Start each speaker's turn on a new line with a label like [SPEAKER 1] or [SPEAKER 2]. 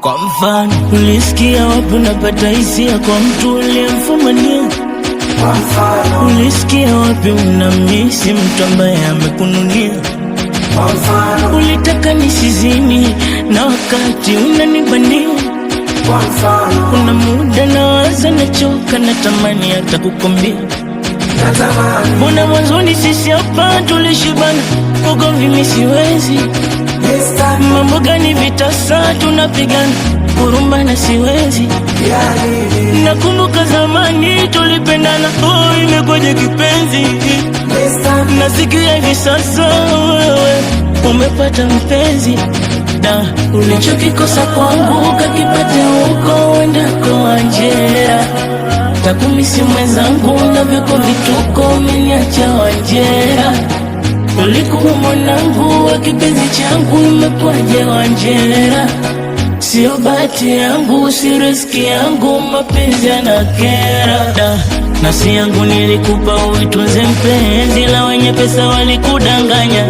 [SPEAKER 1] Kwa mfano, ulisikia wapi unapata hisia kwa mtu uliyemfumania? Ulisikia wapi unamisi mtu ambaye amekununia? Ulitaka nisizini na wakati unanibania. Kuna muda nawaza nachoka, natamani hata kukwambia. Mbona mwanzoni sisi hapa tulishibana, ugomvi mimi siwezi. Mambo gani vitasa tunapigana, huruma na siwezi. Nakumbuka zamani tulipendana, oh imekwaje kipenzi. Nasikia hivi sasa wewe umepata mpenzi. Na ulichokikosa kwangu kakipata huko uendako Wanjera. Takumisi mwenzangu na vyako vituko umeniacha Wanjera. Ulikuwa mwanangu wa kipenzi changu, imekwaje Wanjera? Sio bahati yangu, si riziki yangu, mapenzi yanakera. Nafsi yangu nilikupa uitunze mpenzi, la wenye pesa walikudanganya.